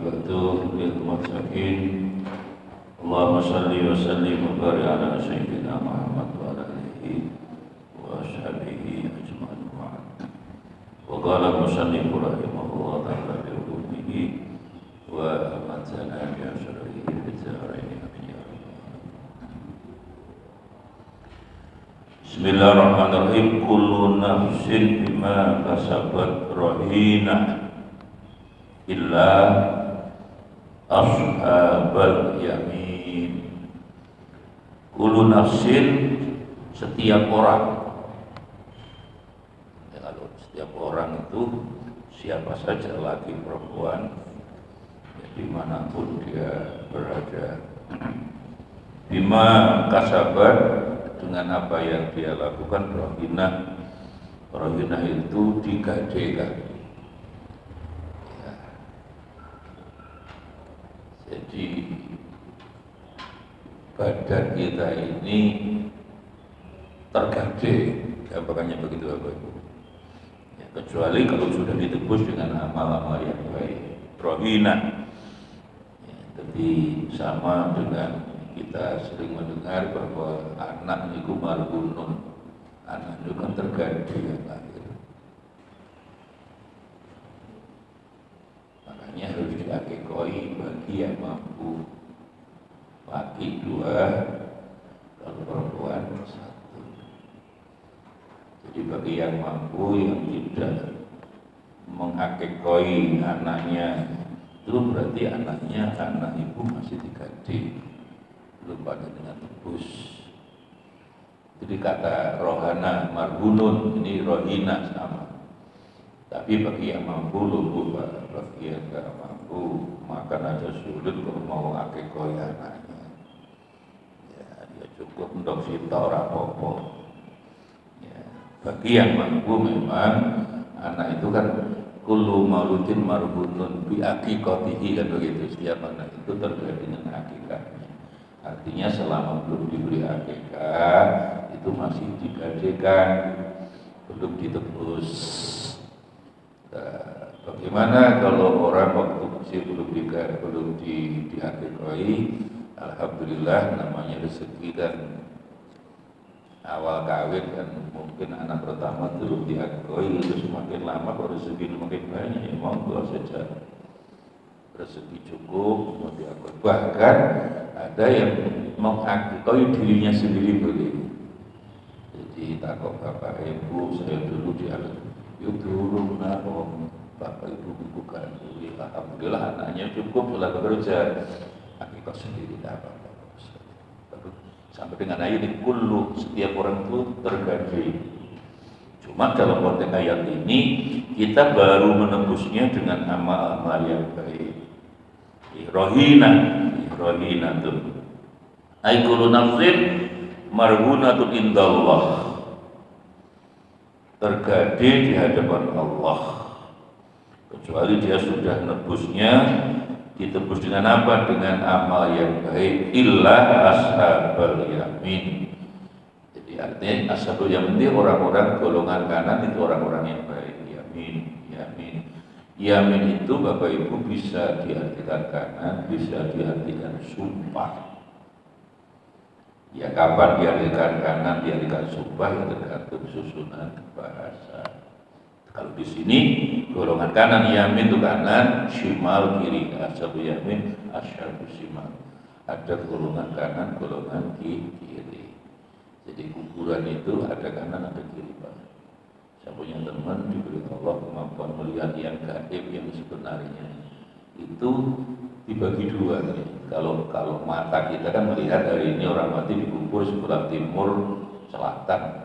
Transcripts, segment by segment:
والعاقبة للمتقين اللهم صل وسلم وبارك على سيدنا محمد وعلى آله وأصحابه أجمعين وبعد. وقال المصنف رحمه الله تعالى بعلومه وأمتنا بأسره في الدارين آمين يا رب. بسم الله الرحمن الرحيم. كل نفس بما كسبت رهينة إلا ashabal yamin. Kullu nafsin, setiap orang ya, kalau setiap orang itu siapa saja, laki perempuan ya, dimanapun dia berada, bima kasabat, dengan apa yang dia lakukan, rohinah itu digadekan. Jadi badan kita ini tergade, gambarannya begitu Bapak Ibu. Ya, kecuali kalau sudah ditebus dengan amal-amal yang baik, rohina. Ya, tapi sama dengan kita sering mendengar bahwa anak itu malbunun, anak itu kan tergade yang lahir. Makanya harus diakekoi bagi yang mampu, laki 2, kalau perempuan 1. Jadi bagi yang mampu, yang tidak mengakekoi anaknya, itu berarti anaknya, anak ibu masih digade, belum pada dengan tebus. Jadi kata rohana marbunun, ini rohina sama. Tapi bagi yang mampu lumpuh, bagi yang tidak mampu makan aja sulit kalau mau akekoi anaknya. Ya, dia cukup untuk sita rapopo. Ya, bagi yang mampu memang anak itu kan kullu mauludin marbunun bi aqiqatihi, kan begitu. Setiap anak itu terkait dengan akikatnya. Artinya selama belum diberi akikah itu masih digadekan, belum ditebus. Bagaimana kalau orang waktu masih belum diakekoi, alhamdulillah namanya rezeki kan, awal kawin kan mungkin anak pertama belum diakekoi, itu semakin lama kalau rezeki semakin banyak, ya monggo saja, rezeki cukup mau diakekoi. Bahkan ada yang mengakekoi dirinya sendiri begitu. Jadi takut bapak ibu, saya dulu diakekoi. Yuk dulu bapak ibu bukan, alhamdulillah anaknya cukup telah bekerja, akikah sendiri tak apa-apa. Sampai dengan ayat ini kullu, setiap orang itu tergade. Cuma dalam konteks ayat ini kita baru menembusnya dengan amal-amal yang baik. Rohina tuh. Ai kullu nafsin marhunatun indallah, tergade di hadapan Allah, kecuali dia sudah nebusnya. Ditebus dengan apa? Dengan amal yang baik. Illa ashabal yamin. Jadi artinya ashabul yamin itu orang-orang golongan kanan, itu orang-orang yang baik. Yamin itu Bapak Ibu bisa diartikan kanan, bisa diartikan sumpah. Ya kapan diartikan kanan, diartikan sumpah, ya tergantung susunan bahasa. Kalau di sini golongan kanan, yamin itu kanan, shimal kiri. Ashabu yamin, ashabu shimal. Ada golongan kanan, golongan kiri. Jadi kuburan itu ada kanan, ada kiri, Pak. Saya punya teman diberi Allah kemampuan melihat yang gaib, yang sebenarnya itu dibagi 2 nih. Kalau mata kita kan melihat hari ini orang mati dikubur sebelah timur selatan,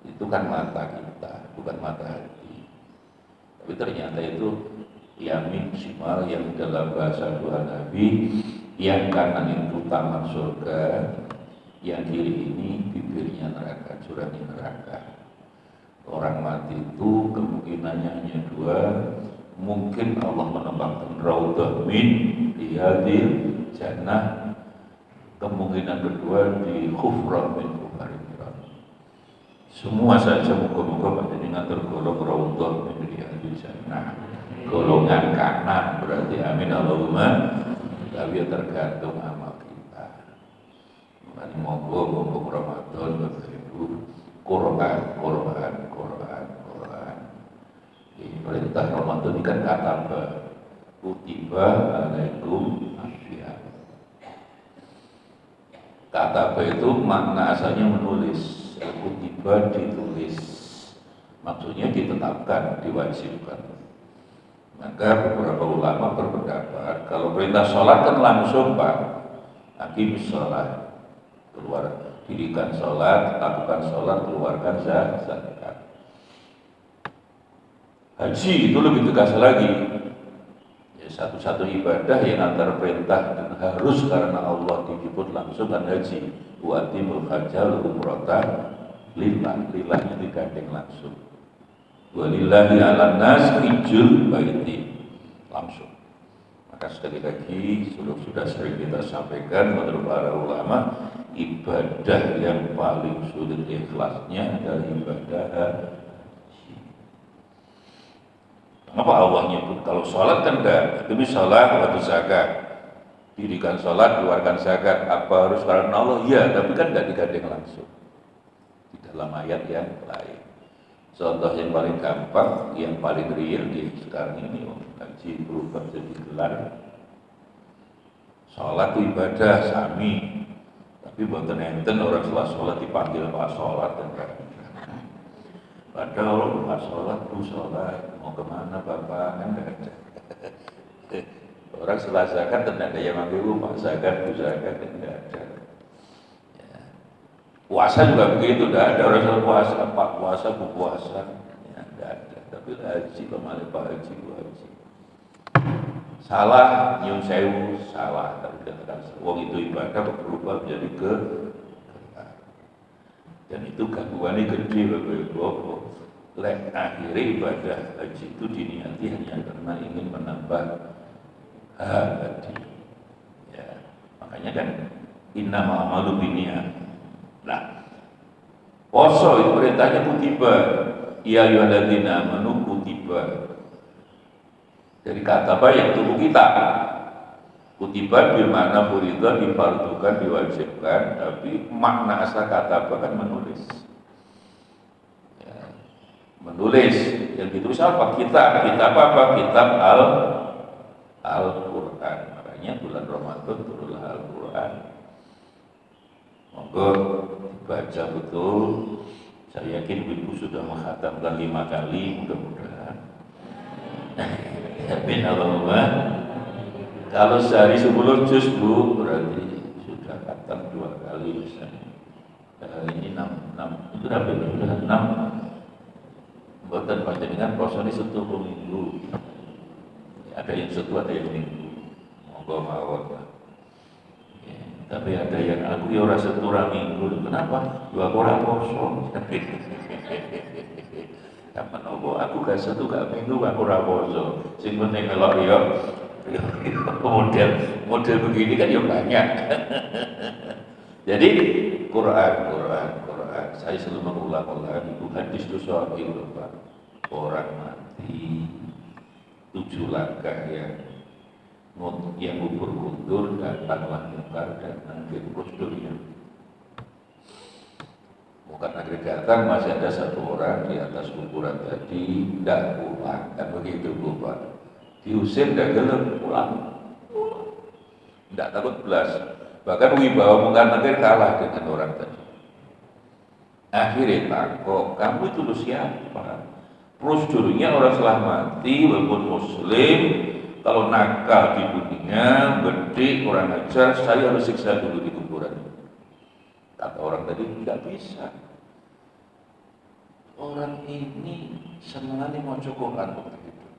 itu kan mata kita, bukan mata hati. Tapi ternyata itu yamin shimal, yang dalam bahasa doa Nabi, yang kanan itu taman surga, yang kiri ini bibirnya neraka, jurangnya neraka. Orang mati itu kemungkinannya hanya 2, mungkin Allah menempatkan raudhah min riyadil jannah, kemungkinan kedua di khufran min khufarin. Semua saja moga-moga panjenengan tergolong raudhah min riyadil jannah, golongan kanan berarti berarti amin Allahumma, tapi tergantung amal kita. Mari monggo Ramadan Bapak Ibu, Quran. Perintah Ramadan ini kan kata kutiba alaikum asyiyah. Kata itu makna asalnya menulis, kutiba ditulis, maksudnya ditetapkan, diwajibkan. Maka beberapa ulama berpendapat kalau perintah sholat kan langsung Pak, aqimis sholat, keluar, dirikan sholat, lakukan sholat, keluarkan zakat. Haji itu lebih tegas lagi, ya, satu-satu ibadah yang antara perintah dan harus karena Allah dijemput langsung kan haji. Watimul hajjal umrata lillahnya digandeng langsung. Walillahi ala nas hijjul baiti langsung. Maka sekali lagi sudah sering kita sampaikan menurut para ulama, ibadah yang paling sulit ikhlasnya adalah ibadah haji. Kenapa Allah nyebut? Kalau sholat kan enggak, demi sholat waktu zakat, dirikan sholat, keluarkan zakat, apa harus karena Allah? Ya, tapi kan enggak digandeng langsung di dalam ayat yang lain. Contoh yang paling gampang, yang paling real di sekarang ini, haji berubah jadi gelar. Sholat itu ibadah sami, tapi bukan enten orang setelah sholat dipanggil Pak sholat dan padahal Pak sholat, Bu sholat, mau kemana Bapak, kan enggak ada. Orang setelah zakat tidak ada yang manggil Pak zakat, Bu zakat, tidak ada. Ya. Puasa juga begitu, tidak ada orang setelah puasa, Pak puasa, Bu puasa, ya, tidak ada. Tapi haji, kemana Pak haji, Bu haji. Salah, nyun sewu, salah, tapi katakan wong itu ibadah berubah menjadi ke. Dan itu gangguannya gede Bapak Ibu. Akhirnya ibadah haji itu diniati hanya karena ingin menambah haji. Ya, makanya kan innamal a'malu binniyat. Nah, poso itu perintahnya kutiba. Ya ayyuhalladzina amanu kutiba. Dari kata apa yang tubuh kita. Kutiba bermakna furidah, difardukan, diwajibkan, tapi makna asal kata apa kan menulis. Ya, menulis, yang ditulis apa? Kitab apa? Kitab Al-Quran. Makanya bulan Ramadan turunlah Al-Quran. Monggo dibaca betul. Saya yakin ibu sudah menghatamkan 5 kali, mudah-mudahan. Amin Allahumma. Kalau sehari 10 juz Bu, berarti sudah khatam 2 kali misalnya. Ini 6 itu sudah 6. Buatan panjenengan posone setuju minggu. Ada yang setu, ada yang minggu. Monggo mawon Pak. Ya, tapi ada yang aku ya ora setu ra minggu. Kenapa? Dua ora poso. Kapan aku gak setu gak minggu aku ora poso. Sing penting melok ya model begini kan ya banyak. Jadi Quran. Saya selalu mengulang lagi, hadis itu soal Pak. Orang mati 7 langkah yang kubur kuntur, datanglah mungkar dan nakir prosedurnya. Bukan nakir datang, masih ada 1 orang di atas kuburan tadi tidak pulang, kan begitu Bu Pak. Diusir dan gelap pulang, tidak takut belas. Bahkan wibawa mungkar nakir kalah dengan orang tadi. Akhirnya takut, kamu itu lu siapa? Prosedurnya orang setelah mati walaupun muslim, kalau nakal di dunia, berdik, kurang ajar, saya harus siksa dulu di kuburan. Kata orang tadi tidak bisa. Orang ini senangnya mau Quran begitu.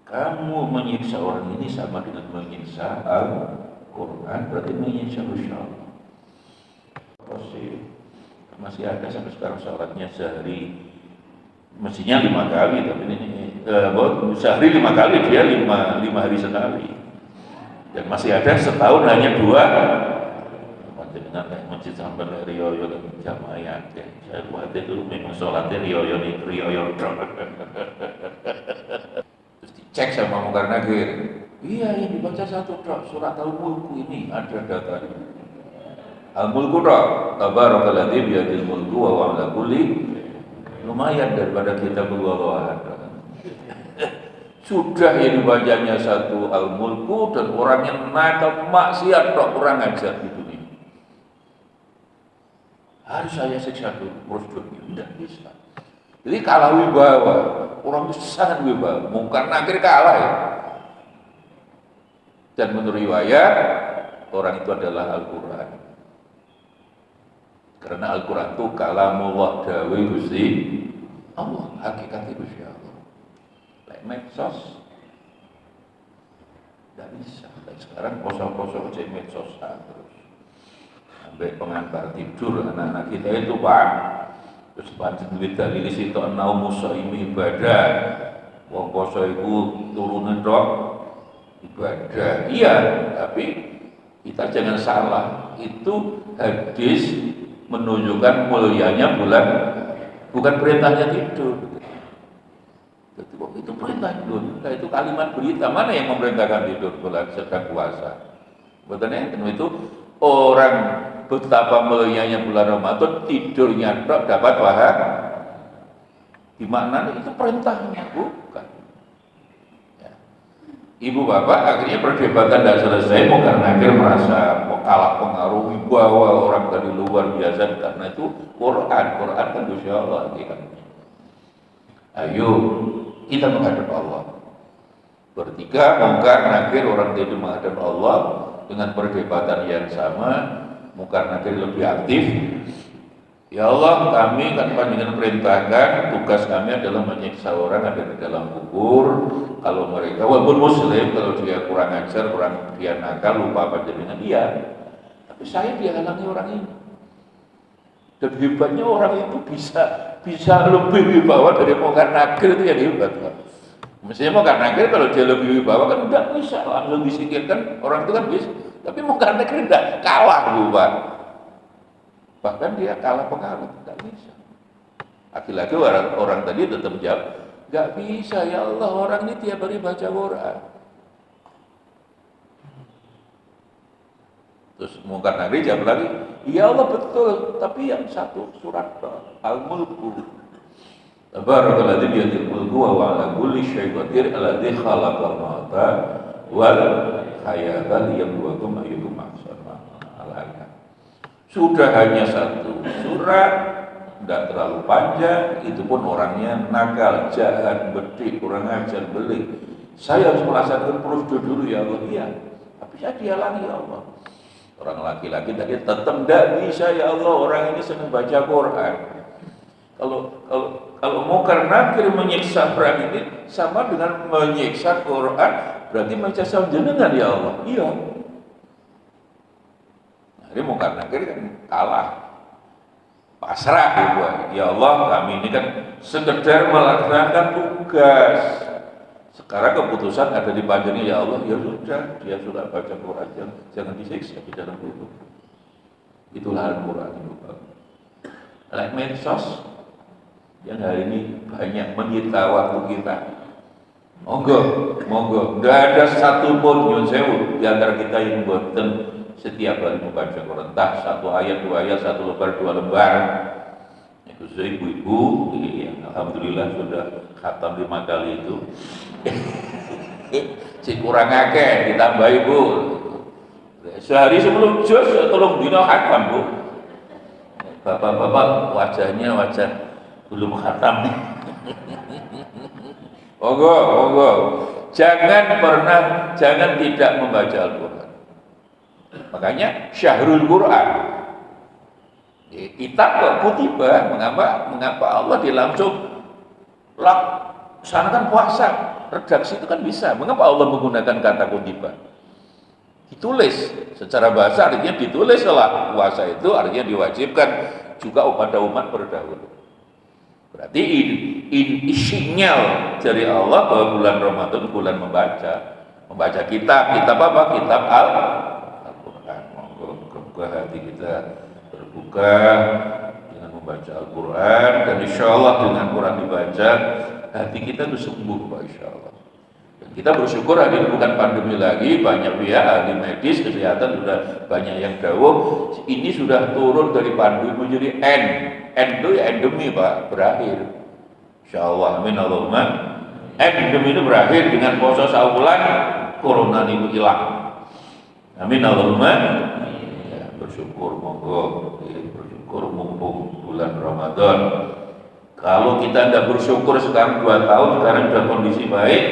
Kamu menyiksa orang ini sama dengan menyiksa Al-Quran, berarti menyiksa Allah. Masih ada sampai sekarang sholatnya sehari, mestinya 5 kali, tapi ini sehari 5 kali, dia 5 hari sekali. Dan masih ada setahun hanya 2. Dengan masjid sampai Rio dan jamaah ya. Saya buat itu memang sholatnya Rio. cek sama Munkar Nakir. Iya, yang dibaca satu tok, surat Al-Mulk ini ada datanya. Al-Mulku tok, tabarakalladzi biyadil mulku wa huwa ala kulli, lumayan daripada kita berwawah. Sudah yang dibacanya satu Al-Mulku dan orang yang nakal maksiat tok, kurang ajar di dunia. Harus saya siksa dulu prosedurnya, tidak bisa. Jadi kalah wibawa, orang itu sangat wibawa, Munkar Nakir kalah ya. Dan menurut riwayat, orang itu adalah Al-Quran. Karena Al-Quran itu kalamullah dawe Gusti Allah, hakikatnya Gusti Allah. Like medsos, tidak bisa. Like sekarang kosong-kosong aja medsos terus. Sampai pengantar tidur anak-anak kita itu Pak. Terus pancen duit dalil situ naum musaimi ibadah. Wong poso iku turunan tok ibadah. Iya, tapi kita jangan salah. Itu hadis menunjukkan mulianya bulan, bukan perintahnya tidur. Itu perintah tidur. Nah, itu kalimat berita. Mana yang memerintahkan tidur bulan sedang puasa? Betulnya itu orang betapa mulianya bulan Ramadan, tidurnya dapat pahala. Dimaknanya itu perintahnya, bukan. Ya. Ibu bapak akhirnya perdebatan tidak selesai, Munkar Nakir merasa kalah pengaruh wibawa orang dari luar biasa karena itu Quran kan Gusti Allah kan. Ayo kita menghadap Allah. Bertiga Munkar Nakir orang itu menghadap Allah dengan perdebatan yang sama. Munkar Nakir lebih aktif. Ya Allah, kami kan panjenengan perintahkan, tugas kami adalah menyiksa orang ada di dalam kubur. Kalau mereka walaupun muslim, kalau dia kurang ajar, dia nakal, lupa panjenengan, iya. Tapi saya dihalangi orang ini. Dan hebatnya orang itu bisa lebih wibawa dari Munkar Nakir, itu yang hebat, Pak. Mestinya Munkar Nakir kalau dia lebih wibawa kan udah bisa langsung disingkirkan, orang itu kan bisa. Tapi Munkar Nakir tidak kalah, Pak. Bahkan dia kalah pengaruh, tidak bisa. Lagi-lagi orang tadi tetap jawab, nggak bisa ya Allah, orang ini tiap hari baca Quran. Terus Munkar Nakir jawab lagi, ya Allah betul, tapi yang satu surat Al-Mulku. Tabarakalladzi biyadil mulku wa huwa ala kulli syai'in qadir alladzi khalaqal mauta wal hayata liyabluwakum ayyukum ahsanu amala. Sudah hanya satu surat, tidak terlalu panjang, itu pun orangnya nakal, jahat, bedik, kurang ajar, belik. Saya harus melaksanakan prosedur dulu ya Allah, iya. Tapi saya dihalangi ya Allah. Orang laki-laki tadi tetap tidak bisa ya Allah, orang ini senang baca Quran. Kalau Munkar Nakir menyiksa orang ini sama dengan menyiksa Quran, berarti menyiksa jenengan ya Allah. Iya. Jadi Munkar Nakir kan kalah, pasrah gitu. Ya Allah, kami ini kan sekedar melaksanakan tugas. Sekarang keputusan ada di panjenengan ya Allah. Ya sudah, dia sudah baca Quran, jangan disiksa di dalam kubur. Itulah Al-Quran itu. Like medsos yang hari ini banyak menyita waktu kita. Monggo, tidak ada satu pun nyun sewu di antara kita yang boten setiap hari membaca Quran, entah satu ayat, dua ayat, satu lembar, dua lembar. Itu ibu-ibu, yang alhamdulillah sudah khatam 5 kali itu. Si kurang akeh ditambah ibu. Sehari 10 juz, tolong dino khatam bu. Bapak-bapak wajahnya wajah belum khatam. Monggo. Jangan tidak membaca Al-Quran. Makanya Syahrul Quran. Kita kok kutiba, mengapa Allah langsung laksanakan puasa? Redaksi itu kan bisa. Mengapa Allah menggunakan kata kutiba? Ditulis secara bahasa artinya ditulis setelah puasa itu artinya diwajibkan juga kepada umat terdahulu. Berarti ini sinyal dari Allah bahwa bulan Ramadan bulan membaca kitab apa? Kitab Al-Quran. Monggo hati kita terbuka dengan membaca Al-Quran dan insya Allah dengan Quran dibaca hati kita itu sembuh Pak insya Allah. Dan Kita bersyukur hari ini bukan pandemi lagi, banyak pihak ahli medis, kesehatan sudah banyak yang dawuh, ini sudah turun dari pandemi menjadi itu ya endemi Pak, berakhir. Insyaallah, amin Allahumma. Endemi itu berakhir dengan puasa saulan, corona itu hilang. Amin Allahumma. Ya, bersyukur monggo, bersyukur mumpung bulan Ramadan. Kalau kita tidak bersyukur sekarang 2 tahun, sekarang sudah kondisi baik,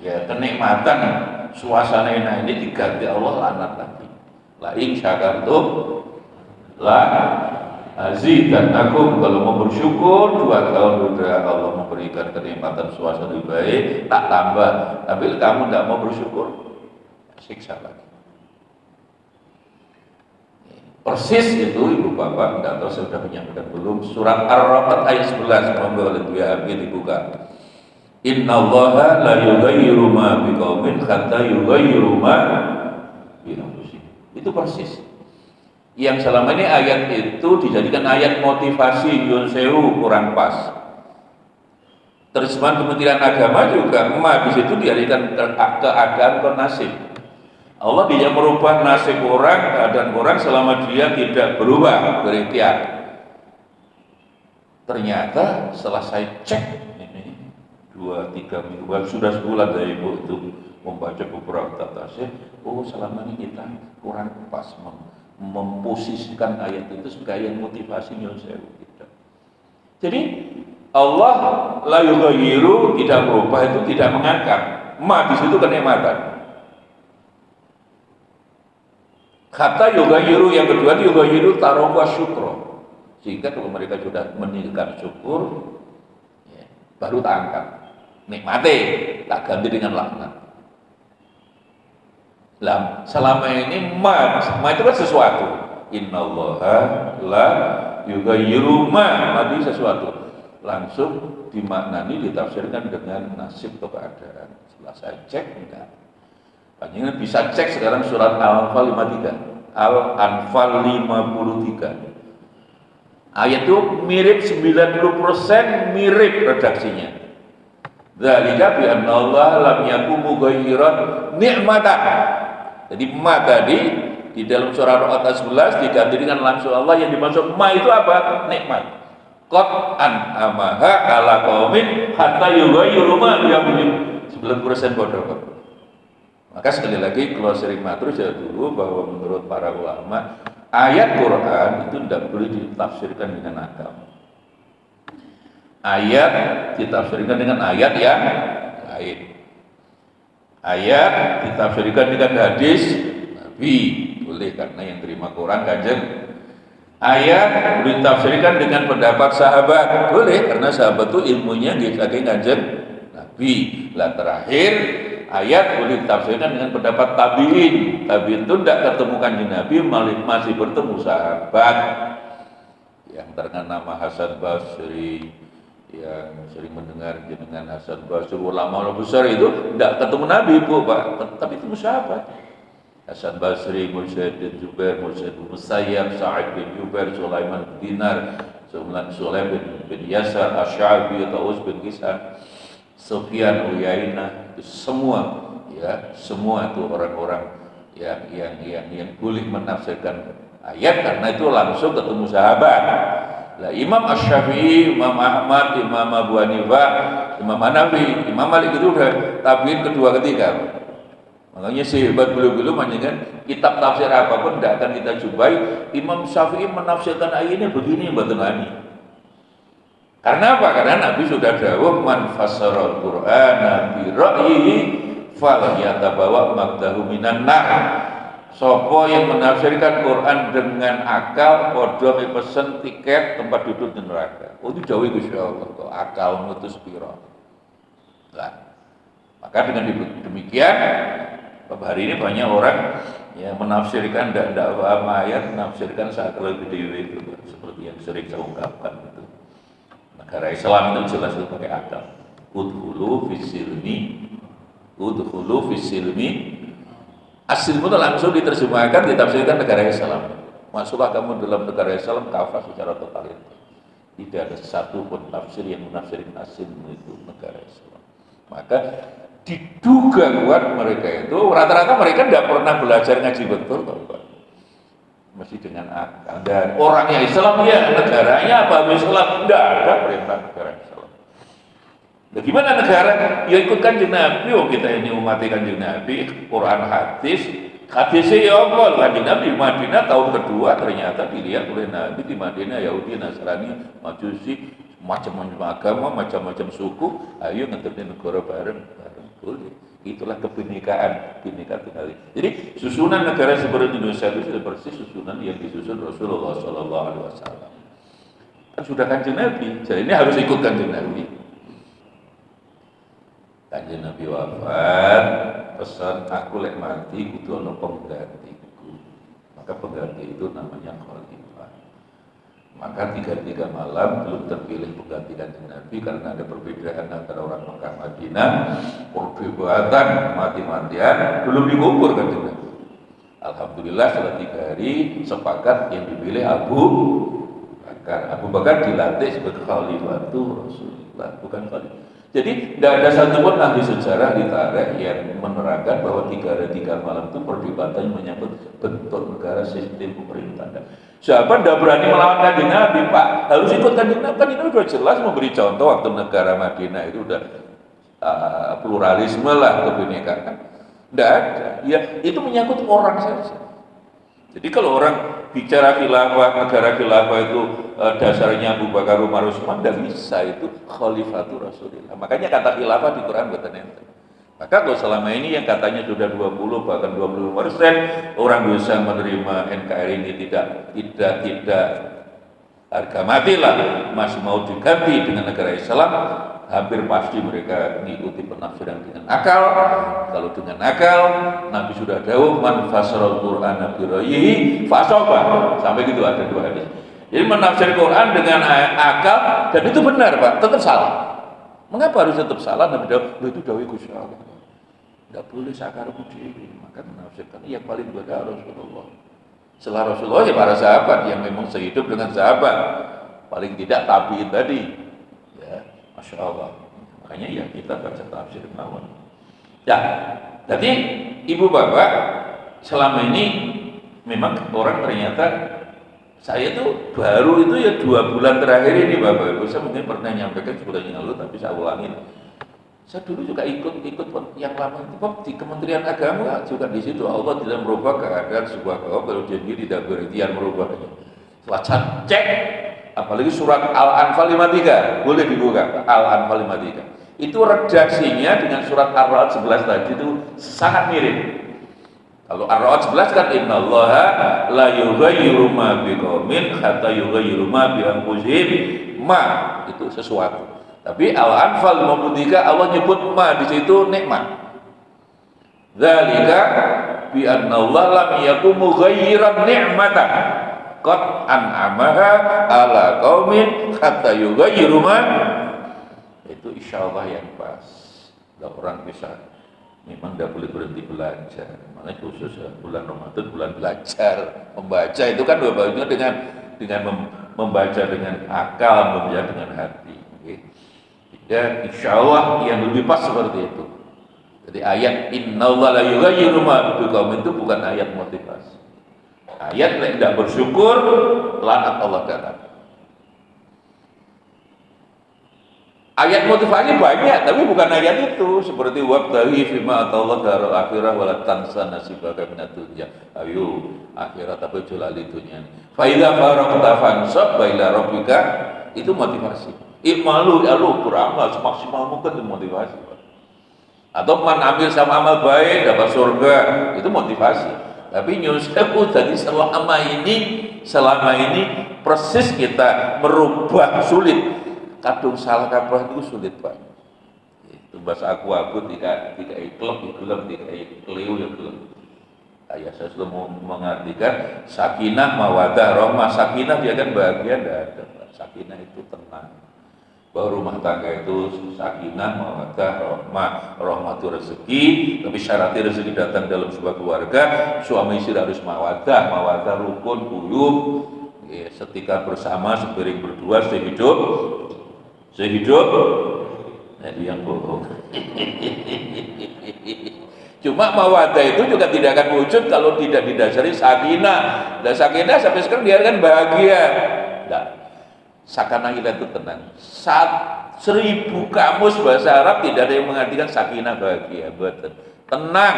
ya kenikmatan suasana ini diganti Allah lanat lagi. La in syakartum la azidannakum. Kalau mau bersyukur 2 tahun sudah Allah memberikan kenikmatan suasana lebih baik, tak tambah. Tapi kamu tidak mau bersyukur, siksa lagi. Persis itu Ibu Bapak, tidak tahu saya sudah menyampaikan belum, surat Ar-Rahman ayat 11, monggo oleh Buya Abi dibuka. Innallaha la yughayyiru ma biqaumin hatta yughayyiru ma bi anfusihim. Itu persis. Yang selama ini ayat itu dijadikan ayat motivasi yun sewu kurang pas. Terjemahan Kementerian Agama juga di situ dialihkan keadaan ke nasib. Allah tidak merubah nasib orang, keadaan orang selama dia tidak berubah berikhtiar. Ternyata setelah saya cek 2-3 minggu sudah sebulan dari Ibu itu membaca beberapa tafsir, selama ini kita kurang pas memposisikan ayat itu sebagai ayat motivasi nyusul kita. Jadi Allah la yughayyiru, tidak berubah itu tidak mengangkat. Di situ kenikmatan. Kata yughayyiru yang kedua itu yughayyiru taroba syukro. Sehingga kalau mereka sudah meninggalkan syukur, ya, baru tak angkat. Nikmati, tak ganti dengan laknat. Selama ini ma itu kan sesuatu. Innallaha la yughayyiru ma itu sesuatu. Langsung dimaknani, ditafsirkan dengan nasib atau keadaan. Setelah saya cek, enggak. Panjenengan bisa cek sekarang surat Al-Anfal 53. Al-Anfal 53. Ayat itu mirip 90% mirip redaksinya. Dzalika bi anna Allah lam yakun mughayyiran ni'matan. Jadi ma tadi di dalam surah Al-Anfal 11 diganti dengan langsung Allah, yang dimaksud ma itu apa? Nikmat. Qad an'amaha ala qaumin hatta yughayyiru ma bi anfusihim. 90% bodoh. Maka sekali lagi kalau sering matur saya dulu bahwa menurut para ulama ayat Quran itu tidak boleh ditafsirkan dengan akal. Ayat ditafsirkan dengan ayat yang lain. Ayat ditafsirkan dengan hadis Nabi, boleh karena yang terima Quran Kanjeng. Ayat ditafsirkan dengan pendapat sahabat, boleh karena sahabat itu ilmunya saking Kanjeng Nabi. Lah terakhir ayat boleh ditafsirkan dengan pendapat tabi'in. Tabi'in itu tidak ketemu Kanjeng Nabi, masih bertemu sahabat yang terkenal nama Hasan Basri, yang sering mendengar dengan Hasan Basri, ulama besar itu tidak ketemu Nabi Pak, tapi itu sahabat. Hasan Basri, Mujahid bin Jubair, Mujahid bin Musayyab, Sa'id bin Jubair, Sulaiman bin Dinar, Sulaim bin Yasar, Asy'abi, Taus bin Kisan, Sufyan Uyainah, itu semua itu orang-orang yang boleh menafsirkan ayat karena itu langsung ketemu sahabat. Lah Imam Asy-Syafi'i, Imam Ahmad, Imam Abu Hanifah, Imam Hanafi, Imam Malik itu udah tabi'in kedua ketiga. Makanya sehebat beliau-beliau kan kitab tafsir apapun tidak akan kita jumpai Imam Syafi'i menafsirkan ayatnya begini batulani. Karena apa? Karena Nabi sudah dawuh man fassara al-Qur'ana bi ra'yihi falyatabawa maqdahu minan nar. Sopo yang menafsirkan Quran dengan akal padha pesen tiket tempat duduk di neraka. Oh itu jauh Gusti Allah kok akal mutus piro. Nah, maka dengan demikian hari ini banyak orang yang menafsirkan tidak paham ayat, menafsirkan seakal dewi itu seperti yang sering saya ungkapkan itu. Negara Islam itu jelas itu pakai akal. Udkhulu fisilmi. Asilmu itu langsung diterjemahkan, ditafsirkan negara Islam. Masuklah kamu dalam negara Islam, kafah secara totalitas. Tidak ada satu pun tafsir yang menafsirkan asilmu itu negara Islam. Maka diduga kuat mereka itu rata-rata mereka tidak pernah belajar ngaji betul, Pak. Masih dengan akal. Dan orangnya Islam ya, negaranya apa Islam? Tidak ada perintah negara Islam. Nah, gimana negara? Ya ikut Kanjeng Nabi. Oh, kita ini umat Kanjeng Nabi, Quran hadis. Hadisnya ya Allah, Kanjeng Nabi di Madinah tahun kedua ternyata dilihat oleh Nabi di Madinah Yahudi, Nasrani, Majusi, macam-macam agama, macam-macam suku. Ayo ngetepin negara bareng boleh. Itulah kebinekaan, bineka tunggal ika. Jadi susunan negara seperti Indonesia itu sudah persis susunan yang disusun Rasulullah Shallallahu Alaihi Wasallam. Kan sudah Kanjeng Nabi, jadi ini harus ikut Kanjeng Nabi. Kanjeng Nabi wafat, pesan aku lek mati kudu ana penggantiku. Maka pengganti itu namanya khalifah. Maka 3 malam belum terpilih pengganti Kanjeng Nabi karena ada perbedaan antara orang Mekah Madinah, perdebatan mati-matian belum dikubur Kanjeng Nabi. Alhamdulillah setelah 3 hari sepakat yang dipilih Abu Bakar. Abu Bakar dilantik sebagai khalifatu Rasulullah, bukan khalifah. Jadi tidak ada satupun ahli sejarah di tarikh yang menerangkan bahwa 3 malam itu perdebatan menyangkut bentuk negara, sistem pemerintahan. Siapa tidak berani melawan Kanjeng Nabi, Pak? Harus ikut Kanjeng Nabi. Kan ini sudah jelas memberi contoh waktu negara Madinah itu sudah pluralisme lah, kebinekaan. Tidak ada. Ya itu menyangkut orang saja. Jadi kalau orang bicara khilafah, negara khilafah itu dasarnya Abu Bakar, Umar, Utsman, tidak bisa, itu khalifatul Rasulullah. Makanya kata khilafah di Quran bukan ente. Maka kalau selama ini yang katanya sudah 20 bahkan 20% orang bisa menerima NKRI ini tidak harga mati lah, masih mau diganti dengan negara Islam, hampir pasti mereka mengikuti penafsiran dengan akal. Kalau dengan akal, Nabi sudah dawuh man fasarul Qur'ana bi ra'yihi fasaba. Sampai gitu ada 2 hadis. Jadi menafsir Quran dengan akal dan itu benar, Pak, tetap salah. Mengapa harus tetap salah? Nabi dawuh, itu dawuh Gusti Allah. Tidak boleh sakarmu dewi. Maka menafsirkan yang paling benar Rasulullah. Setelah Rasulullah ya para sahabat yang memang sehidup dengan sahabat. Paling tidak tabi'in tadi. Masya Allah. Makanya ya kita baca tafsir mawon. Ya, jadi ibu bapak selama ini memang orang ternyata saya tuh baru itu ya 2 bulan terakhir ini bapak ibu, saya mungkin pernah nyampaikan sebulan yang lalu tapi saya ulangi. Saya dulu juga ikut yang lama itu di Kementerian Agama juga di situ Allah tidak merubah keadaan sebuah kaum kalau dia tidak berikhtiar merubahnya. Setelah cek. Apalagi surat Al-Anfal 53 boleh dibuka, Al-Anfal 53 itu redaksinya dengan surat Ar-Ra'd 11 tadi itu sangat mirip. Kalau Ar-Ra'd 11 kan innallaha la yughayyiru ma biqaumin hatta yughayyiru ma bi anfusihim, ma itu sesuatu. Tapi Al-Anfal 53 Allah nyebut ma di situ nikmat. Dzalika bi annallaha lam yakum mughayyiran ni'matan qad an'amaha ala qaumin hatta yughayyiru ma. Itu insyaallah yang pas. Kalau orang bisa memang tidak boleh berhenti belajar. Makanya khusus bulan Ramadan bulan belajar. Membaca itu kan dua-duanya dengan membaca dengan akal, membaca dengan hati. Ya insyaallah yang lebih pas seperti itu. Jadi ayat innallaha la yughayyiru ma biqaumin itu bukan ayat motivasi. Ayat yang tidak bersyukur, laknat Allah datang. Ayat motivasi banyak, tapi bukan ayat itu. Seperti wabtaghi fima atallahu darul akhirah wala tansa nasibaka minad dunya. Ayo, akhirat apa julali dunya. Fa idza faraqta fansab ila rabbika, itu motivasi. I'malu alu beramal semaksimal mungkin itu motivasi. Atau man ambil sama amal baik dapat surga, itu motivasi. Tapi nyusahu tadi selama ini proses kita merubah sulit. Kadung salah kaprah itu sulit, Pak. Itu bahasa aku tiga iklok iklok tiga ikliu ya belum. Ayah saya sudah mengartikan sakinah mawadah rahmah. Sakinah dia kan bahagia, tidak ada, Pak. Sakinah itu tenang. Bahwa rumah tangga itu sakinah, mawaddah, rahmah itu rezeki, tapi syaratnya rezeki datang dalam sebuah keluarga, suami istri harus mawaddah rukun, uyuh, ya, setika bersama, sepiring berdua, sehidup Itu yang bohong. Cuma mawaddah itu juga tidak akan wujud kalau tidak didasari sakinah. Dan sakinah sampai sekarang dia kan bahagia. Enggak. Sakinah kita itu tenang. 1000 kamus bahasa Arab tidak ada yang mengartikan sakinah bahagia. Betul. Tenang,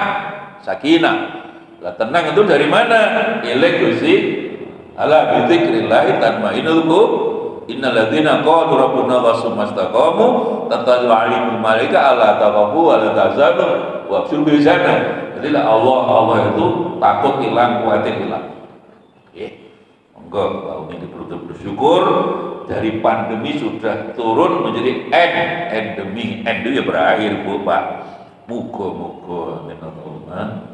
sakinah. Lah tenang itu dari mana? Ilaih Gusti. Ala bi dzikrillah tatma'innul qulub. Innal ladzina qalu rabbuna Allah tsumma istaqamu tatanazzalu 'alaihimul malaika alla takhafu wa la tahzanu wa abshiru bil jannah. Jadi Allah itu takut hilang, khawatir hilang. Monggo tahun ini perlu bersyukur dari pandemi sudah turun menjadi endemi. Endemi ya berakhir Bu Pak. Muga-muga amin Allahumma.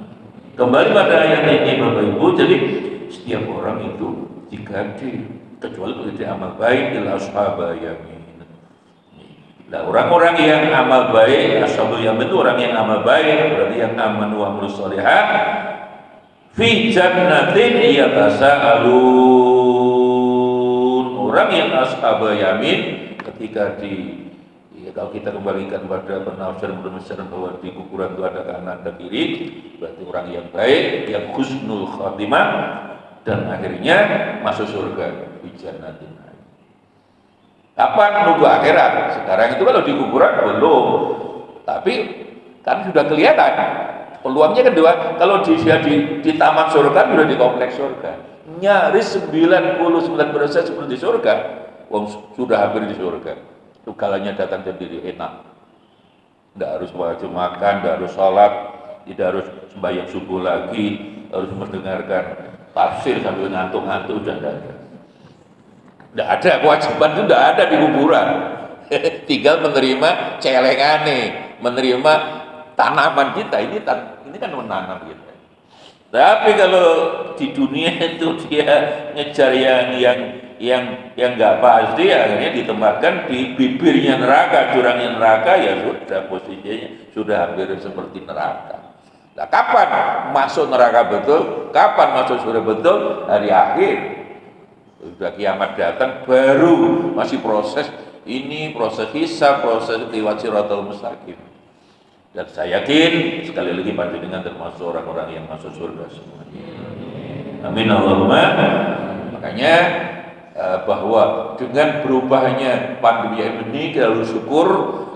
Kembali pada ayat ini Bapak Ibu, jadi setiap orang itu jika kecuali kalau dia amal baik ila ashabal yamin. Nah, orang-orang yang amal baik, ashabul yamin itu orang yang amal baik, berarti yang amanu wa amilus sholihat fi jannatin yatasaalun. Orang yang ashabul yamin ketika kalau kita kembalikan pada penafsiran bahwa di kuburan itu ada kanan dan kiri, berarti orang yang baik, yang husnul khatimah, dan akhirnya masuk surga. Jannatin. Kapan nunggu akhirat? Sekarang itu kalau di kuburan belum, tapi kan sudah kelihatan peluangnya kedua. Kalau di taman surga sudah di kompleks surga, nyaris 99% seperti surga. Sudah hampir di surga. Tugalannya datang sendiri, enak. Tidak harus wajib makan, tidak harus sholat, tidak harus sembahyang subuh lagi, harus mendengarkan tafsir sambil ngantuk-ngantuk, sudah tidak ada. Tidak ada, kewajiban itu tidak ada di kuburan. Tinggal menerima celengane, menerima tanaman kita. Ini kan menanam kita. Tapi kalau di dunia itu dia ngejar yang nggak pasti, akhirnya ditempatkan di bibirnya neraka, jurangnya neraka, ya sudah posisinya sudah hampir seperti neraka. Nah, kapan masuk neraka betul? Kapan masuk surga betul? Hari akhir. Sudah kiamat datang, baru masih proses ini, proses hisab, proses lewat siratal mustaqim. Dan saya yakin sekali lagi panjenengan termasuk orang-orang yang masuk surga semuanya. Amin Allahumma. Makanya bahwa dengan berubahnya pandemi ini kita harus syukur,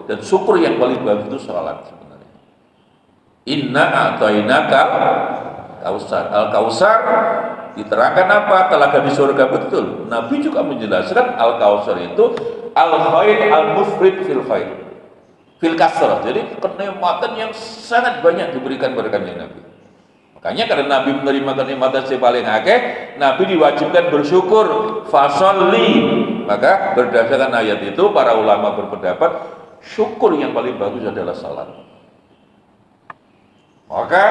dan syukur yang paling bagus itu salat sebenarnya. Inna a'tainaka al-kausar. Diterangkan apa? Telaga di surga, betul. Nabi juga menjelaskan al-kausar itu al-khair al-mufrid fil khair fil kasrah. Jadi kenikmatan yang sangat banyak diberikan kepada Nabi. Makanya karena Nabi menerima kenikmatan yang paling akeh, Nabi diwajibkan bersyukur, fasolli. Maka berdasarkan ayat itu para ulama berpendapat syukur yang paling bagus adalah salat. Maka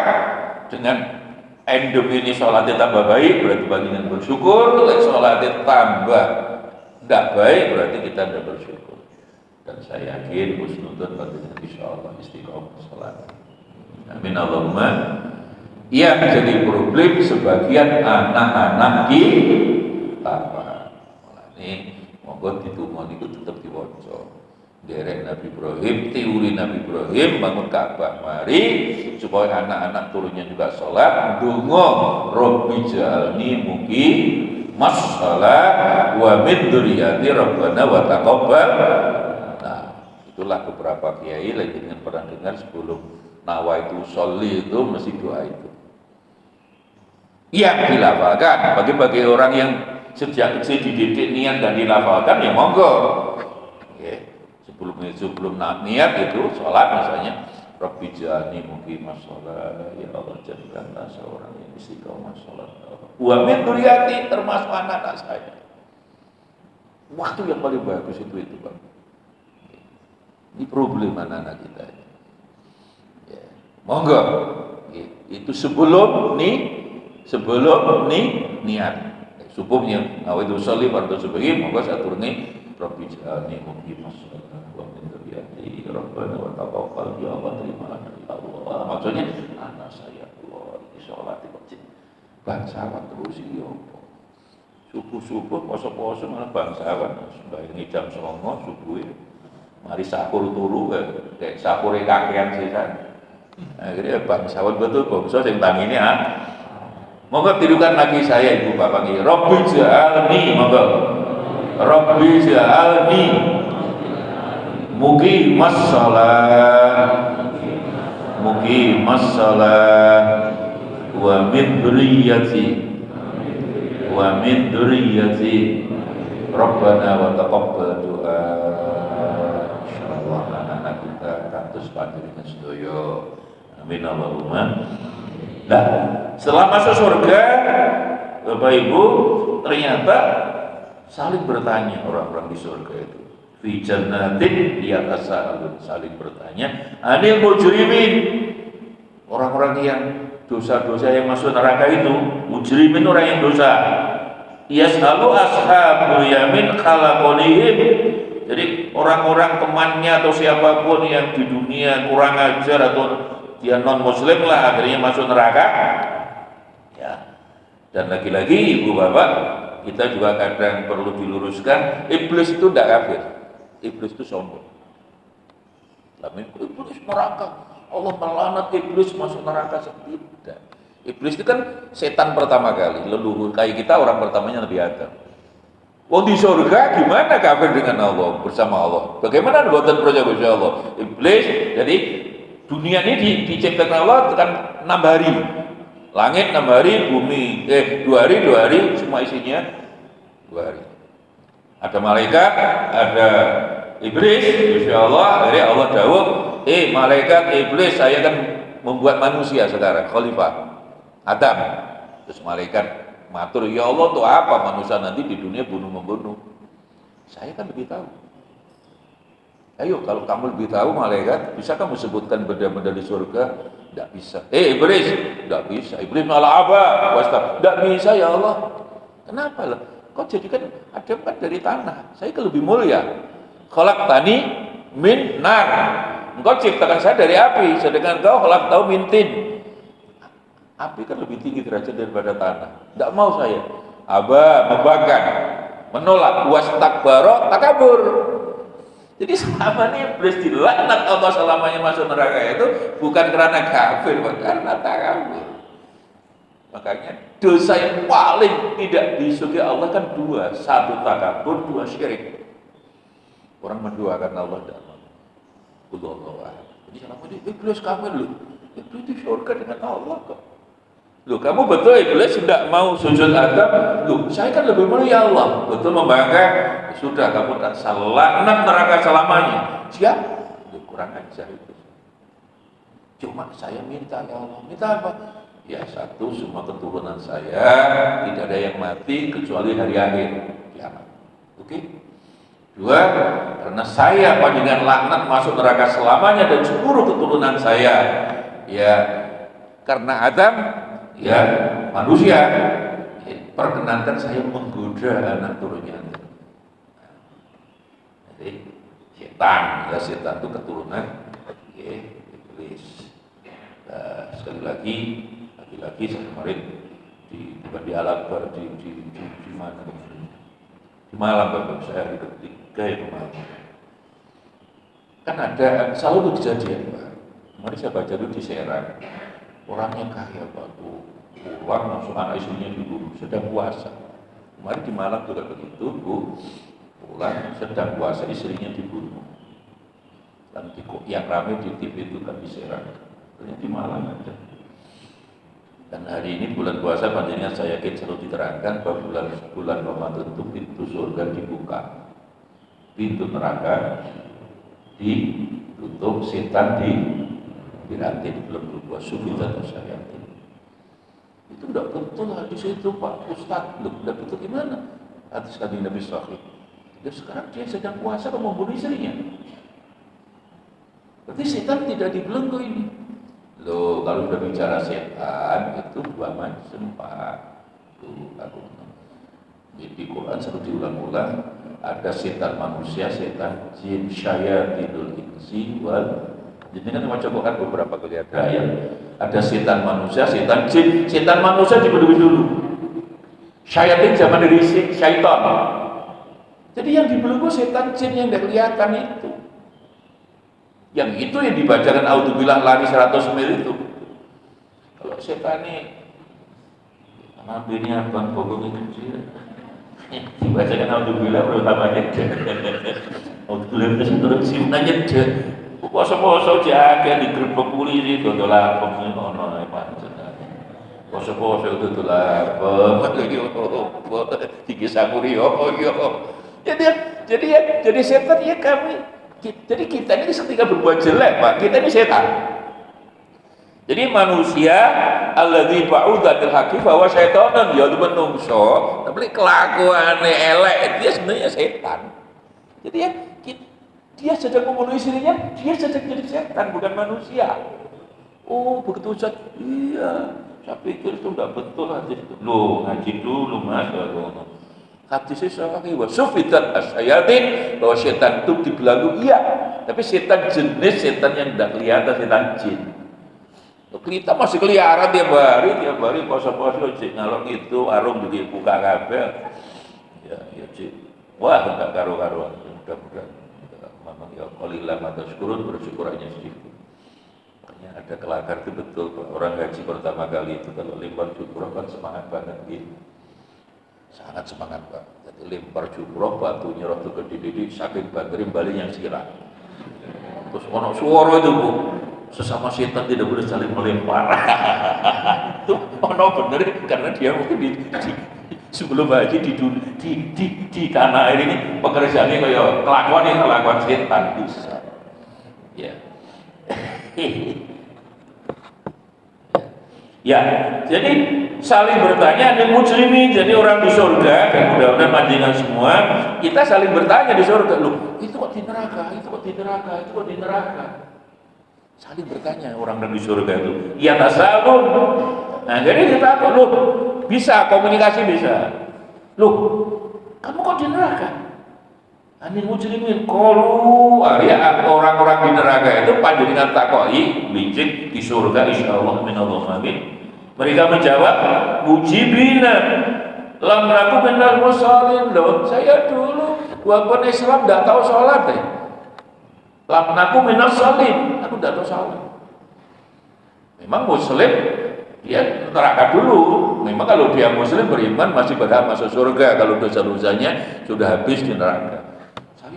dengan endemi ini sholatnya tambah baik, berarti bagian bersyukur. Kalau sholatnya tambah tidak baik, berarti kita tidak bersyukur. Dan saya yakin husnudon bagian insyaallah istiqomah sholat. Amin Allahumma. Yang jadi problem sebagian anak-anak kita. Ini monggo ditunggu niku tetap diwaca. Derek Nabi Ibrahim, teori Nabi Ibrahim bangun Ka'bah, mari supaya anak-anak turunnya juga sholat, ndonga Robbi jalni mugi masalah wa min dzurriyyati rabbana wa taqabbal. Nah, itulah beberapa kiai lagi dengan pernah dengar sebelum nawaitu sholli itu mesti doa itu. Yang dilafalkan bagi orang yang sejak kecil dididik niat dan dilafalkan, ya monggo. Sebelum niat itu sholat misalnya, Rabbi jalni muqimah sholat, ya Allah jadikanlah seorang yang istiqomah sholat. Wa min dzurriyyati, termasuk anak-anak saya. Waktu yang paling bagus itu Pak. Ini problem anak-anak kita. Ya. Monggo. Itu sebelum niat. Subuhnya awaitu sholli fardu subhi, monggo saturne Rabbi jalni muqimah sholat. Rabbana wa taqabbal, ya Allah terimalah dari Allah. Maksudnya anak saya Allah ini sholat di masjid bangsawan terus ini apa? Subuh poso-poso malah bangsawan, sembahyang jam 09.00 subuh. Mari sahur turu kayak sahure kakean sisan. Akhirnya bangsawan betul bangsa sing tangine monggo tirukan lagi saya ibu bapak ini. Rabbi ja'alni monggo. Rabbi ja'alni muqimas shalah wa min dzurriyyati Rabbana wa taqabbal du'a. Insyaallah anak-anak kita kados panjenengan sedaya. Amin Allahumma. Nah, setelah masuk surga, Bapak Ibu, ternyata saling bertanya orang-orang di surga itu. Fi jannatin di atas saling bertanya, anil mujrimin. Orang-orang yang dosa-dosa yang masuk neraka itu, mujrimin orang yang dosa. Yas'alu ashabul yamin khalaqonihim. Jadi orang-orang temannya atau siapapun yang di dunia kurang ajar atau dia non muslim lah akhirnya masuk neraka ya. Dan lagi-lagi ibu bapak, kita juga kadang perlu diluruskan, iblis itu tidak kafir, iblis itu sombong. Iblis neraka, Allah melaknat iblis masuk neraka. Tidak, iblis itu kan setan pertama kali, leluhur kayak kita orang pertamanya Nabi Adam. Oh di surga gimana kafir dengan Allah, bersama Allah? Bagaimana buatan percaya bersama Allah? Iblis, jadi dunia ini diciptakan Allah kan 6 hari, langit 6 hari, bumi 2 hari, semua isinya 2 hari. Ada malaikat, ada iblis, insya Allah. Akhirnya Allah dawuh, malaikat iblis, saya kan membuat manusia sekarang, khalifah Adam. Terus malaikat matur, ya Allah untuk apa manusia nanti di dunia bunuh-membunuh? Saya kan lebih tahu. Ayo kalau kamu lebih tahu malaikat, bisa kamu sebutkan benda-benda di surga? Tidak bisa. Iblis, tidak bisa. Iblis malah apa? Tidak bisa ya Allah. Kenapa lah? Kau jadikan Adam kan dari tanah, saya kan lebih mulia. Khalaqtani min nar. Engkau ciptakan saya dari api, sedangkan kau khalaqtahu min tin. Api kan lebih tinggi derajat daripada tanah. Tidak mau saya. Membangkang, menolak, wastakbara, takabur. Jadi selama ini iblis dilaknat Allah selamanya masuk neraka itu bukan karena kafir, bukan karena takabur. Makanya dosa yang paling tidak disukai Allah kan 2, 1 takabur, 2 syirik. Orang menduakan Allah dan Allah. Jadi selama ini iblis kafir loh. Iblis di surga dengan Allah kok. Loh, kamu betul iblis tidak mau sujud Adam? Loh, saya kan lebih mulia Allah. Betul membangga? Sudah, kamu tak salah neraka selamanya. Siap? Loh, kurang ajar itu. Cuma saya minta ya Allah. Minta apa? Ya 1, semua keturunan saya tidak ada yang mati kecuali hari akhir kiamat. Oke? 2, karena saya panjenengan laknat masuk neraka selamanya dan seluruh keturunan saya. Ya, karena Adam ya manusia, perkenankan saya menggoda anak turunnya. Jadi setan itu keturunan iblis. Sekali lagi saya kemarin bukan di Al-Akbar di mana di Malang Bapak, saya hari ketiga itu Malang. Kan ada selalu kejadian Pak. Kemarin saya baca dulu di Serang. Orangnya kaya Pak, pulang langsung anak istrinya dibunuh, sedang puasa. Kemarin di Malang juga begitu, pulang sedang puasa istrinya dibunuh. Dan yang ramai di TV itu kan di Serang, ternyata di Malang ada. Dan hari ini bulan puasa, panjenengan saya yakin selalu diterangkan bahwa bulan Ramadan itu pintu surga dibuka, pintu neraka ditutup, setan dirantai, belum berbuat sufi dan syaitan. Itu tidak betul hadis itu Pak Ustadz. Tidak betul gimana? Hadis kanjeng Nabi Sahih. Dan sekarang dia sedang puasa mau membunuh istrinya. Berarti setan tidak dibelenggu ini. Loh, kalau sudah bicara setan itu 2 macam Pak. Di Quran selalu diulang-ulang. Ada setan manusia, setan jin, syayatinul insi wal. Jadi kan coba kan beberapa kali ada ayat. Ada setan manusia, setan jin. Setan manusia dibelenggu dulu. Syayatin zaman dari syaitan. Jadi yang dibelenggu setan jin yang tidak kelihatan itu. Yang itu yang dibacakan auzubillah lari 100 mil itu. Kalau setan ini nabinya abang bogongnya kecil, dibacakan auzubillah utamanya auzubillah itu turun simpannya deh. Poso-poso jaga di gerbek polisi dodol lapem ngono ae pancen. Poso-poso dodol lapem yo iki sakuri yo. Jadi setan ya kami. Jadi kita ini ketika berbuat jelek, Pak, kita ini setan. Jadi manusia alladzi ba'udha bil haqqi fa huwa syaitanan, ya menungso, tapi kelakuane elek dia sebenarnya setan. Jadi ya dia sedang memenuhi dirinya, dia sedang jadi setan, bukan manusia. Oh, begitu Ustaz. Iya, saya pikir itu enggak betul hadis itu. Loh, ngaji dulu Mas. Hadisnya sahih wa sufitat asyayatin, bahwa setan itu dibelagu, iya. Tapi setan jenis setan yang tidak kelihatan, setan jin. Kita masih keliaran tiap hari poso-poso cik ngalor gitu, warung juga buka kabel. Ya cik. Wah, enggak karu-karuan. Mudah-mudahan memang ya qalilan atau syukurun, bersyukur aja sedikit. Makanya ada kelakar itu betul, orang gaji pertama kali itu kalau lempar syukur kan semangat banget gitu. Sangat semangat Pak. Jadi lempar jumroh batunya waktu gede-gede saking banterin balik yang sirah. Terus ono suara itu Bu, sesama setan tidak boleh saling melempar. Itu ono bener karena dia mungkin sebelum haji di tanah air ini pekerjaannya kayak kelakuan setan bisa. Ya. Ya, jadi saling bertanya di muslimin, jadi orang di surga dan mudah-mudahan panjenengan semua kita saling bertanya di surga, loh itu kok di neraka, itu kok di neraka, itu kok di neraka. Saling bertanya orang di surga itu. Ya tasalun. Nah, jadi kita loh bisa komunikasi bisa. Loh, kamu kok di neraka? Anil mujrimin qalu ya orang-orang di neraka itu panjenengan takoi licik di surga insyaallah minallah amin. Mereka menjawab mujibina lam naku minal musallin. Loh, saya dulu walaupun Islam enggak tahu salat deh. Lam naku minal musallin, aku enggak tahu salat. Memang muslim dia neraka dulu. Memang kalau dia muslim beriman masih berhak masuk surga kalau dosa-dosanya sudah habis di neraka.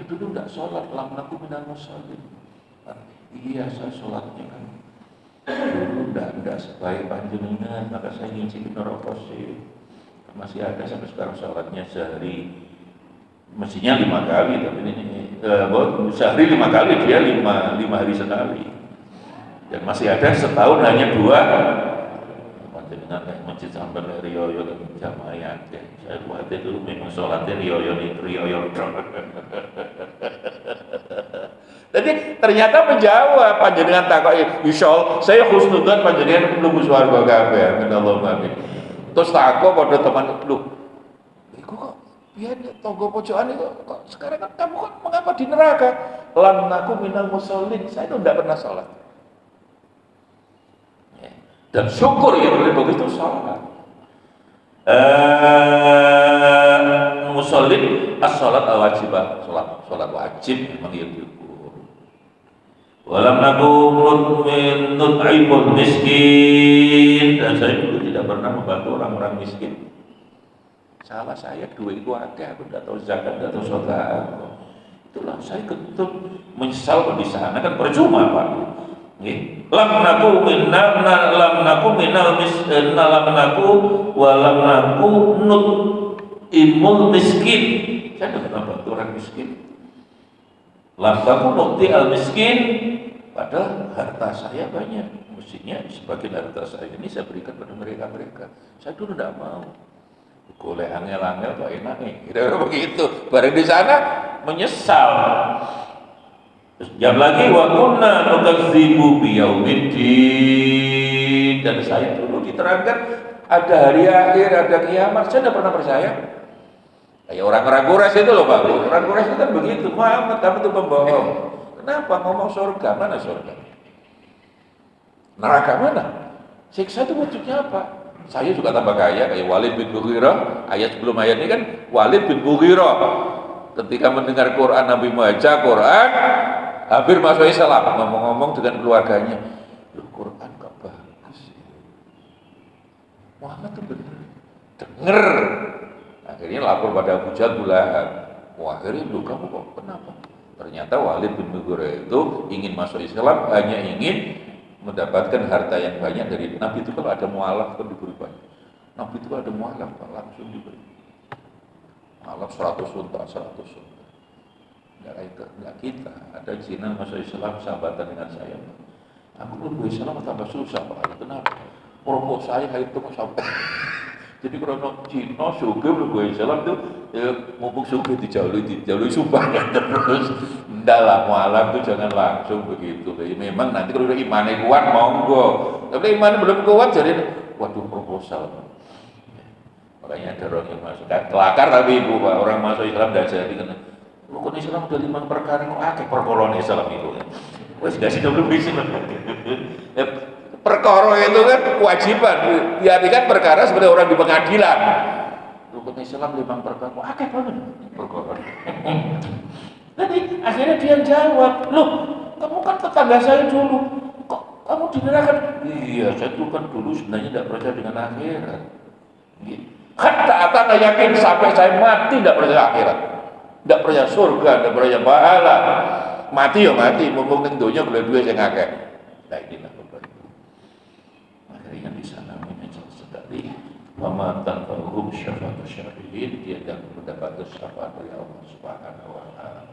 Dulu tidak sholat, lam naku minal musallin. Iya, saya sholatnya kan dulu tidak sebaik panjenengan, maka saya ngincipin neraka sih. Masih ada sampai sekarang sholatnya sehari mestinya 5 kali, tapi ini sehari 5 kali, dia 5 hari sekali. Dan masih ada setahun hanya 2. Panjenengan masjid sampai riyo-riyo dan jamaah ya. Saya khawatir dulu memang sholatnya riyo-riyo. Jadi ternyata menjawab panjenengan takoi insyaallah saya husnudzon panjenengan mlebu swarga kabeh minallah amin. Terus takok pada teman lu iku kok piye tangga pojokan itu kok sekarang kan kamu kok mengapa di neraka? Lam naku minal musallin, saya itu tidak pernah sholat. Dan syukur ya boleh begitu sholat. Musallin as-sholat al-wajibah, sholat wajib memang ya diukur. Walam nakum nut'imul miskin, dan saya dulu tidak pernah membantu orang-orang miskin. Salah saya duit itu akeh, aku tidak tahu zakat, tidak tahu sedekah. Itulah saya ketut menyesal di sana kan percuma Pak. Nggih. Lam naku minal miskin, lam naku walam naku nut'imul miskin. Saya tidak pernah bantu orang miskin. Lam naku nut'i al miskin. Padahal harta saya banyak, mestinya sebagian harta saya ini saya berikan pada mereka. Saya dulu tidak mau. Golek angel-angel kok enak nih, kira-kira begitu. Bareng di sana menyesal. Jam lagi wa kunna nukadzibu biyaumiddin, dan saya dulu diterangkan ada hari akhir, ada kiamat, saya tidak pernah percaya. Kayak orang-orang Quraisy itu loh Pak. Orang Quraisy itu kan begitu, Muhammad kamu itu pembohong. Kenapa ngomong surga? Mana surga? Neraka mana? Siksa itu wujudnya apa? Saya juga tambah kaya kayak Walid bin Mughirah. Ayat sebelum ayat ini kan Walid bin Mughirah ketika mendengar Quran, Nabi membaca Quran, hampir masuk Islam, ngomong-ngomong dengan keluarganya, loh Quran gak bagus ya. Muhammad tuh bener, denger. Akhirnya lapor pada Abu Jahal. Akhirnya loh kamu kok kenapa? Ternyata Walid bin Mughirah itu ingin masuk Islam, hanya ingin mendapatkan harta yang banyak dari Nabi. Itu kalau ada mualaf kan diberi banyak. Nabi itu ada mualaf langsung diberi. Mualaf 100 unta. Enggak kita. Ada Cina masuk Islam sahabatan dengan saya. Aku pun gue Islam tambah susah Pak. Kenapa? Promo saya itu sampai. Jadi kalau Cina suge gue Islam tuh ya, mumpung suge dijalui sumpah terus. Enggak lah, mualaf tuh jangan langsung begitu. Memang nanti kalau udah imannya kuat monggo. Tapi iman belum kuat jadi waduh proposal. Makanya ada orang yang masuk kelakar tapi ibu Pak, orang masuk Islam tidak jadi karena rukun Islam udah 5 perkara kok akeh perkara Islam itu. Wes gak sih belum bisa. Perkara itu kan kewajiban. Diartikan perkara seperti orang di pengadilan. Rukun Islam 5 perkara kok akeh banget perkara. Nanti akhirnya dia jawab, "Loh, kamu kan tetangga saya dulu. Kok kamu di neraka?" Iya, saya tuh kan dulu sebenarnya tidak percaya dengan akhirat. Gitu. Hatta atana yakin sampai saya mati tidak percaya akhirat, tidak percaya surga, tidak percaya pahala. Mati ya mati, mumpung ning donya boleh duwe sing akeh. Nah inilah Bapak Ibu. Akhirnya di sana menyesal sekali. Wa tanfa'uhum syafa'atu syafi'in, dia tidak mendapatkan syafaat dari Allah Subhanahu wa taala.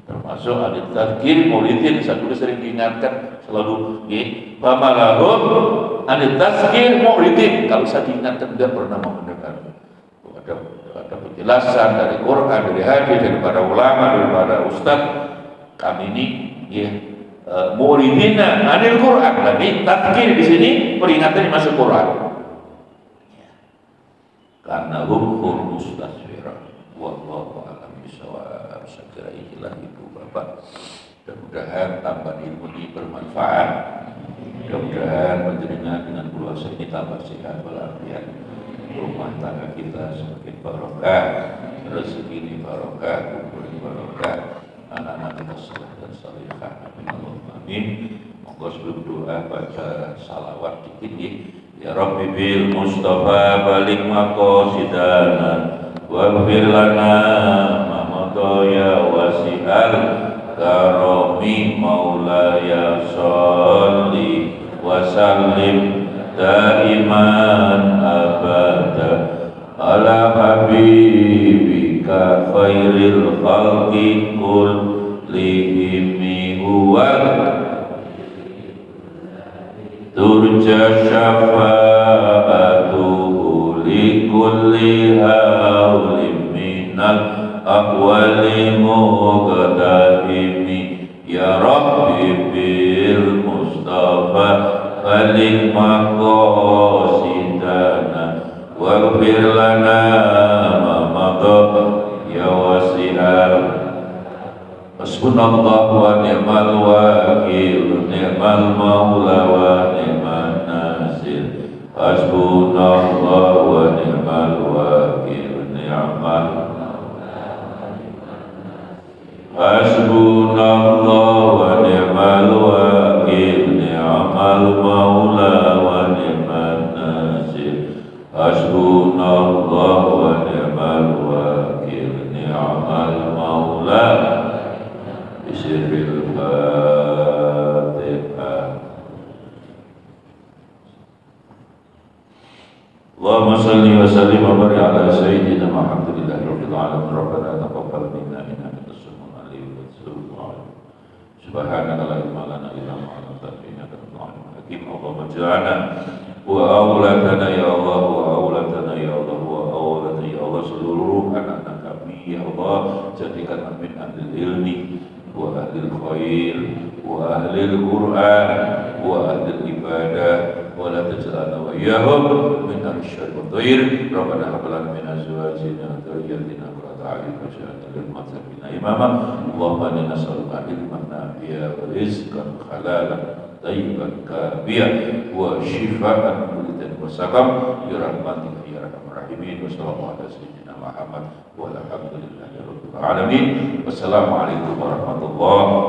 Termasuk hadits tadzkir maulidin, saya dulu sering diingatkan selalu pamalahum hadits tadzkir maulidin. Kalau saya diingatkan tidak pernah mau mendengar. Ada penjelasan dari Quran, dari hadis, dari para ulama, dari para ustaz. Kami ini maulidina anil Quran. Jadi tadzkir di sini peringatan masuk Quran. Karena hukum mustasfirah. Wallahu a'lam bishawab. Saya kira inilah Ibu Bapak. Mudah-mudahan tambahan ilmu ini bermanfaat. Mudah-mudahan mendengar dengan puasa ini tambah sehat walafiat. Rumah tangga kita semakin barokah, rezeki ini barokah, kubur ini barokah, anak-anak kita saleh dan salihah. Amin. Monggo sebelum doa baca salawat dikit ya Rabbi bil Mustafa balik maqasidana waghfir lana ma madha ya wasi'al karami maulaya sholli wa sallim daiman abada ala habibika khairil khalqi kullihim huwa turja syafa'atuhu likulli hawlim minal aqwali muqtahimi ya Rabbi bil Mustafa balik maqasidana waghfir lana ma madha ya wasi'al. Hasbunallahu wa ni'mal wakil, ni'mal maula wa ni'man nasir. Hasbunallahu wa ni'mal wakil, ni'mal Hasbunallahu wa ni'mal wakil, ni'mal maula wa ni'man nasir. Hasbunallahu wa ni'mal wakil, ni'mal maula. Bismillahirrahmanirrahim. Allahumma salli wa sallim wa barik ala sayyidina Muhammadin rabbil alamin. Rabbana taqabbal minna innaka antas samiul alim wa tub alaina. Subhanaka la ilma lana illa ma 'allamtana innaka antal alimul hakim. Allahumma ij'alna wa auladana ya Allah, wa auladana ya Allah, wa auladana ya Allah, seluruh anak-anak kami ya Allah, jadikan amin ahli ilmi wa ahli khair wa ahli Quran wa ahli ibadah wa la taj'alna wa iyyahum min asyarri wa dhair. Rabbana hab lana min azwajina wa dhurriyyatina qurrata a'yun waj'alna lil muttaqina imama. Allahumma inna nas'aluka ilman nafi'an wa rizqan halalan thayyiban kafiyan wa shifaa'an min tadi wassalam ya rahmatika ya arhamar rahimin wa sallallahu ala sayyidina Muhammad wa alhamdulillahi rabbil alamin. Wassalamualaikum warahmatullahi